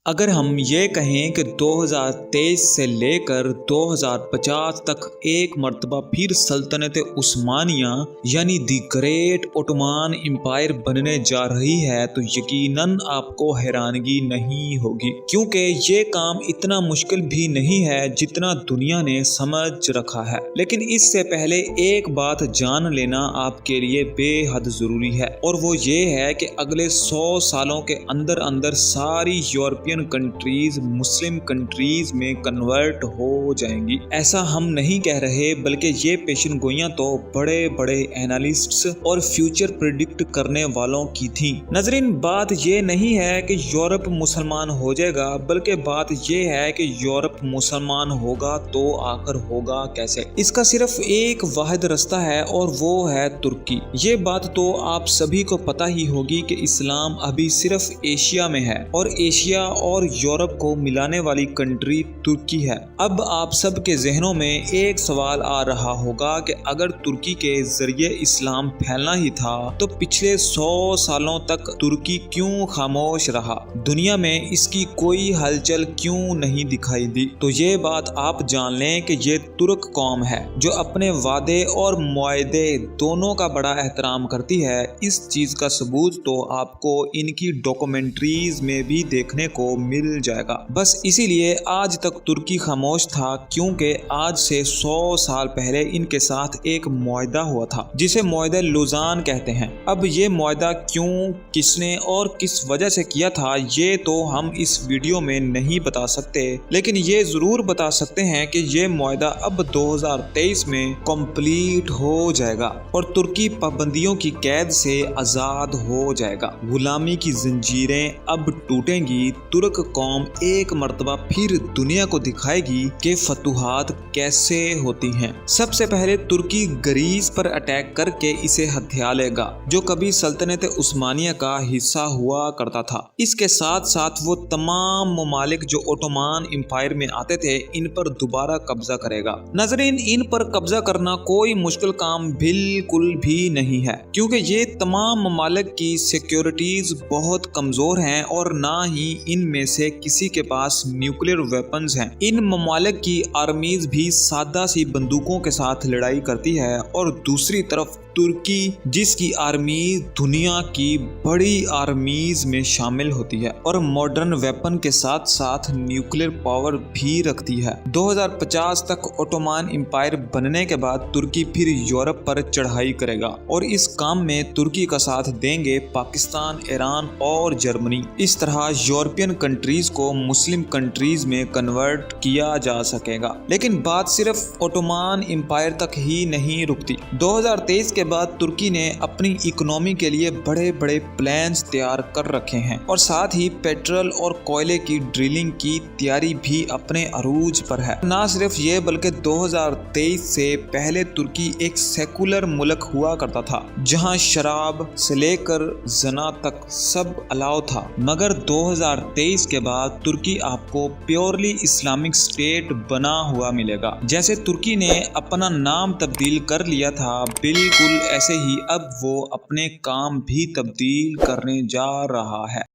اگر ہم یہ کہیں کہ 2023 سے لے کر 2050 تک ایک مرتبہ پھر سلطنت عثمانیہ یعنی دی گریٹ اوٹومان امپائر بننے جا رہی ہے تو یقیناً آپ کو حیرانگی نہیں ہوگی، کیونکہ یہ کام اتنا مشکل بھی نہیں ہے جتنا دنیا نے سمجھ رکھا ہے۔ لیکن اس سے پہلے ایک بات جان لینا آپ کے لیے بے حد ضروری ہے، اور وہ یہ ہے کہ اگلے 100 سالوں کے اندر ساری یورپین کنٹریز مسلم کنٹریز میں کنورٹ ہو جائیں گی۔ ایسا ہم نہیں کہہ رہے، بلکہ یہ پیشن گوئیاں تو بڑے بڑے اینالسٹس اور فیوچر پریڈکٹ کرنے والوں کی تھیں۔ ناظرین، بات یہ نہیں ہے کہ یورپ مسلمان ہو جائے گا، بلکہ بات یہ ہے کہ یورپ مسلمان ہوگا تو آخر ہوگا کیسے؟ اس کا صرف ایک واحد رستہ ہے، اور وہ ہے ترکی۔ یہ بات تو آپ سبھی کو پتہ ہی ہوگی کہ اسلام ابھی صرف ایشیا میں ہے، اور ایشیا اور یورپ کو ملانے والی کنٹری ترکی ہے۔ اب آپ سب کے ذہنوں میں ایک سوال آ رہا ہوگا کہ اگر ترکی کے ذریعے اسلام پھیلنا ہی تھا تو پچھلے 100 سالوں تک ترکی کیوں خاموش رہا؟ دنیا میں اس کی کوئی ہلچل کیوں نہیں دکھائی دی؟ تو یہ بات آپ جان لیں کہ یہ ترک قوم ہے جو اپنے وعدے اور معاہدے دونوں کا بڑا احترام کرتی ہے۔ اس چیز کا ثبوت تو آپ کو ان کی ڈاکومنٹریز میں بھی دیکھنے کو مل جائے گا۔ بس اسی لیے آج تک ترکی خاموش تھا، کیونکہ آج سے 100 سال پہلے ان کے ساتھ ایک معاہدہ ہوا تھا جسے معاہدہ لوزان کہتے ہیں۔ اب یہ معاہدہ کیوں، کس نے اور کس وجہ سے کیا تھا، یہ تو ہم اس ویڈیو میں نہیں بتا سکتے، لیکن یہ ضرور بتا سکتے ہیں کہ یہ معاہدہ اب 2023 میں کمپلیٹ ہو جائے گا اور ترکی پابندیوں کی قید سے آزاد ہو جائے گا۔ غلامی کی زنجیریں اب ٹوٹیں گی۔ ترک قوم ایک مرتبہ پھر دنیا کو دکھائے گی کہ فتوحات کیسے ہوتی ہیں۔ سب سے پہلے ترکی گریس پر اٹیک کر کے اسے ہتھیا لے گا، جو کبھی سلطنت عثمانیہ کا حصہ ہوا کرتا تھا۔ اس کے ساتھ ساتھ وہ تمام ممالک جو اوٹومان امپائر میں آتے تھے ان پر دوبارہ قبضہ کرے گا۔ ناظرین، ان پر قبضہ کرنا کوئی مشکل کام بالکل بھی نہیں ہے، کیونکہ یہ تمام ممالک کی سیکیورٹیز بہت کمزور ہیں، اور نہ ہی ان میں سے کسی کے پاس نیوکلیر ویپنز ہیں۔ ان ممالک کی آرمیز بھی سادہ سی بندوقوں کے ساتھ لڑائی کرتی ہے، اور دوسری طرف ترکی، جس کی آرمی دنیا کی بڑی آرمیز میں شامل ہوتی ہے اور ماڈرن ویپن کے ساتھ ساتھ نیوکلیر پاور بھی رکھتی ہے۔ 2050 تک اوٹومان امپائر بننے کے بعد ترکی پھر یورپ پر چڑھائی کرے گا، اور اس کام میں ترکی کا ساتھ دیں گے پاکستان، ایران اور جرمنی۔ اس طرح یورپین کنٹریز کو مسلم کنٹریز میں کنورٹ کیا جا سکے گا۔ لیکن بات صرف اوٹومان امپائر تک ہی نہیں رکتی۔ 2023 کے بعد ترکی نے اپنی اکنومی کے لیے بڑے بڑے پلانز تیار کر رکھے ہیں، اور ساتھ ہی پیٹرول اور کوئلے کی ڈرلنگ کی تیاری بھی اپنے عروج پر ہے۔ نہ صرف یہ بلکہ 2023 سے پہلے ترکی ایک سیکولر ملک ہوا کرتا تھا، جہاں شراب سے لے کر زنا تک سب الاؤ تھا، مگر 2023 کے بعد ترکی آپ کو پیورلی اسلامک اسٹیٹ بنا ہوا ملے گا۔ جیسے ترکی نے اپنا نام تبدیل کر لیا تھا، بالکل ایسے ہی اب وہ اپنے کام بھی تبدیل کرنے جا رہا ہے۔